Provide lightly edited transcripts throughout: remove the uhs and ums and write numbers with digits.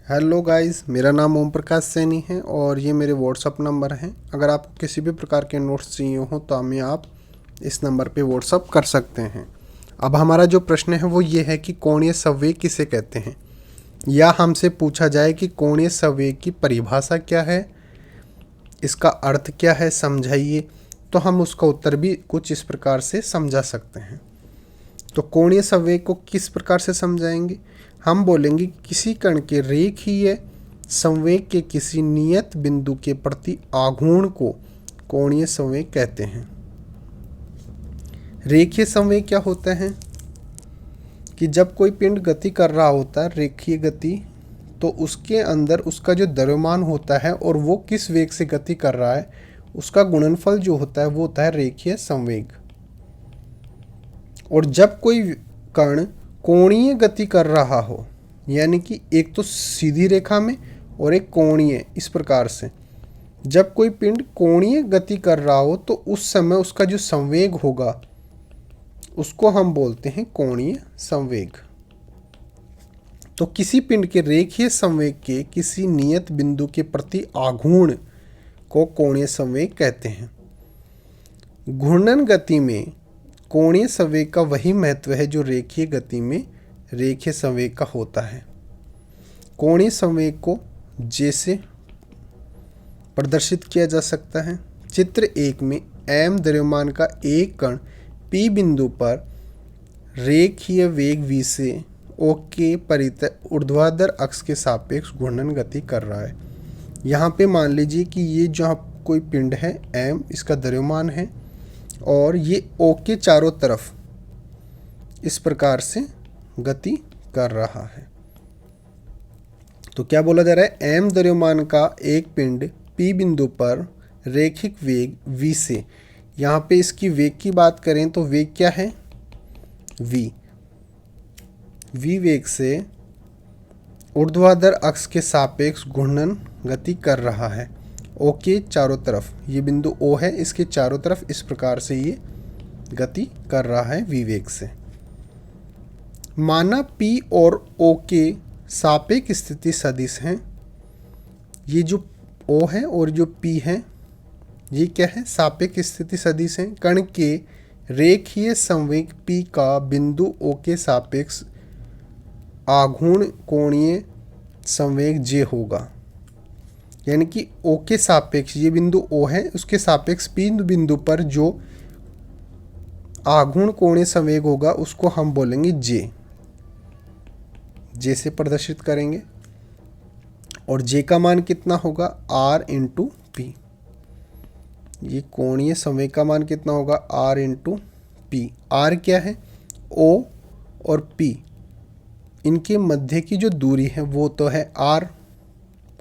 Hello guys, मेरा नाम ओम प्रकाश सैनी है और ये मेरे व्हाट्सअप नंबर हैं। अगर आपको किसी भी प्रकार के नोट्स चाहिए हो तो हमें आप इस नंबर पे व्हाट्सअप कर सकते हैं। अब हमारा जो प्रश्न है वो ये है कि कोणीय संवेग किसे कहते हैं, या हमसे पूछा जाए कि कोणीय संवेग की परिभाषा क्या है, इसका अर्थ क्या है, समझाइए। तो हम उसका उत्तर भी कुछ इस प्रकार से समझा सकते हैं। तो कोणीय संवेग को किस प्रकार से समझाएंगे? हम बोलेंगे किसी कण के रेखीय संवेग के किसी नियत बिंदु के प्रति आघूर्ण को कोणीय संवेग कहते हैं। रेखीय संवेग क्या होता है कि जब कोई पिंड गति कर रहा होता है रेखीय गति, तो उसके अंदर उसका जो द्रव्यमान होता है और वो किस वेग से गति कर रहा है, उसका गुणनफल जो होता है वो होता है रेखीय संवेग। और जब कोई कण कोणीय गति कर रहा हो, यानी कि एक तो सीधी रेखा में और एक कोणीय, इस प्रकार से जब कोई पिंड कोणीय गति कर रहा हो तो उस समय उसका जो संवेग होगा उसको हम बोलते हैं कोणीय संवेग। तो किसी पिंड के रेखीय संवेग के किसी नियत बिंदु के प्रति आघूर्ण को कोणीय संवेग कहते हैं। घूर्णन गति में कोणीय संवेग का वही महत्व है जो रेखीय गति में रेखीय संवेग का होता है। कोणीय संवेग को जैसे प्रदर्शित किया जा सकता है। चित्र 1 में m द्रव्यमान का एक कण P बिंदु पर रेखीय वेग v से O के परितः ऊर्ध्वाधर अक्ष के सापेक्ष घूर्णन गति कर रहा है। यहाँ पे मान लीजिए कि ये जो कोई पिंड है m, इसका द्रव्यमान है और ये O के चारों तरफ इस प्रकार से गति कर रहा है। तो क्या बोला जा रहा है, m द्रव्यमान का एक पिंड P बिंदु पर रैखिक वेग v से, यहाँ पे इसकी वेग की बात करें तो वेग क्या है, v वेग से ऊर्ध्वाधर अक्ष के सापेक्ष घूर्णन गति कर रहा है। O के चारों तरफ, ये बिंदु O है, इसके चारों तरफ इस प्रकार से ये गति कर रहा है v वेग से। माना P और O के सापेक्ष स्थिति सदिश हैं। ये जो O है और जो P है ये क्या है, सापेक्ष स्थिति सदिश हैं। कण के रेखीय संवेग P का बिंदु O के सापेक्ष आघूर्ण कोणीय संवेग J होगा। यानी कि O के सापेक्ष, ये बिंदु O है, उसके सापेक्ष P बिंदु पर जो आघूर्ण कोणीय संवेग होगा उसको हम बोलेंगे J। J से प्रदर्शित करेंगे और J का मान कितना होगा, R इंटू P। ये कोणीय संवेग का मान कितना होगा, R इंटू P। R क्या है, O और P, इनके मध्य की जो दूरी है वो तो है R,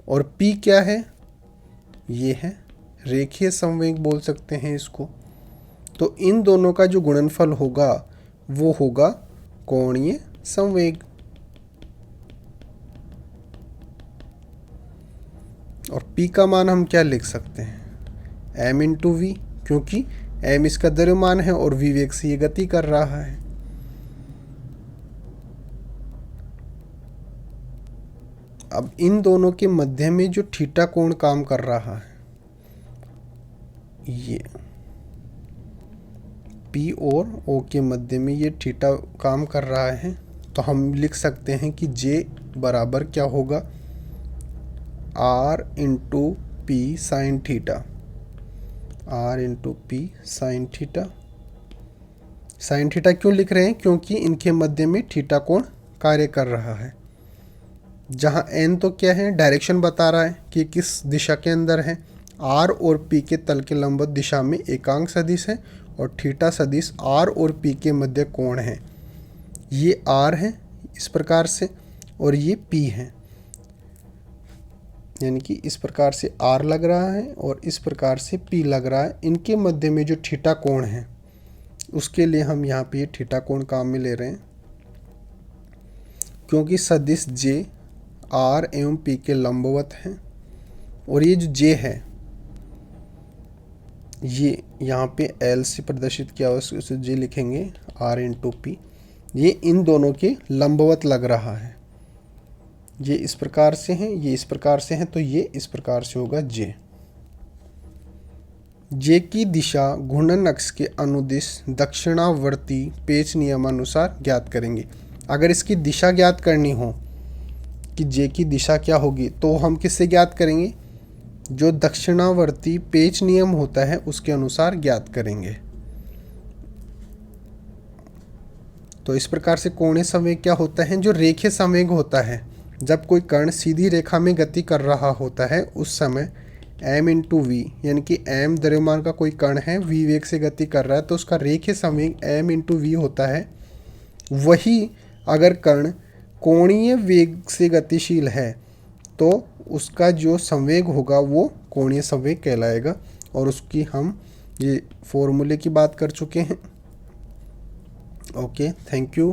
और P क्या है, ये है रेखीय संवेग बोल सकते हैं इसको। तो इन दोनों का जो गुणनफल होगा वो होगा कोणीय संवेग। और P का मान हम क्या लिख सकते हैं, m इंटू वी, क्योंकि m इसका द्रव्यमान है और v वेग से ये गति कर रहा है। अब इन दोनों के मध्य में जो थीटा कोण काम कर रहा है, ये P और O के मध्य में ये थीटा काम कर रहा है, तो हम लिख सकते हैं कि J बराबर क्या होगा, R into P sine theta. R into P sine theta. Sine theta क्यों लिख रहे हैं, क्योंकि इनके मध्य में थीटा कोण कार्य कर रहा है। जहाँ n तो क्या है, डायरेक्शन बता रहा है कि किस दिशा के अंदर है। R और P के तल के लंबवत दिशा में एकांक सदिश है और थीटा सदिश R और P के मध्य कोण है। ये R है इस प्रकार से और ये P है, यानी कि इस प्रकार से R लग रहा है और इस प्रकार से P लग रहा है। इनके मध्य में जो थीटा कोण है उसके लिए हम यहाँ पे ये थीटा कोण काम में ले रहे हैं, क्योंकि सदिश J R एवं P के लंबवत हैं। और ये जो J है ये यहाँ पे L से प्रदर्शित किया हुआ, उसे J लिखेंगे R इंटू P। ये इन दोनों के लंबवत लग रहा है। ये इस प्रकार से हैं, ये इस प्रकार से हैं, तो ये इस प्रकार से होगा जे। जे की दिशा घूर्णन अक्ष के अनुदिश दक्षिणावर्ती पेच नियमानुसार ज्ञात करेंगे। अगर इसकी दिशा ज्ञात करनी हो कि जे की दिशा क्या होगी, तो हम किससे ज्ञात करेंगे? जो दक्षिणावर्ती पेच नियम होता है उसके अनुसार ज्ञात करेंगे। तो इस प्रकार से कोणीय संवेग क्या होता है? जो रेखीय संवेग होता है, जब कोई कण सीधी रेखा में गति कर रहा होता है उस समय m इंटू वी, यानी कि m द्रव्यमान का कोई कण है, v वेग से गति कर रहा है, तो उसका रेखीय संवेग m इंटू वी होता है। वही अगर कण कोणीय वेग से गतिशील है तो उसका जो संवेग होगा वो कोणीय संवेग कहलाएगा, और उसकी हम ये फॉर्मूले की बात कर चुके हैं। Okay, thank you.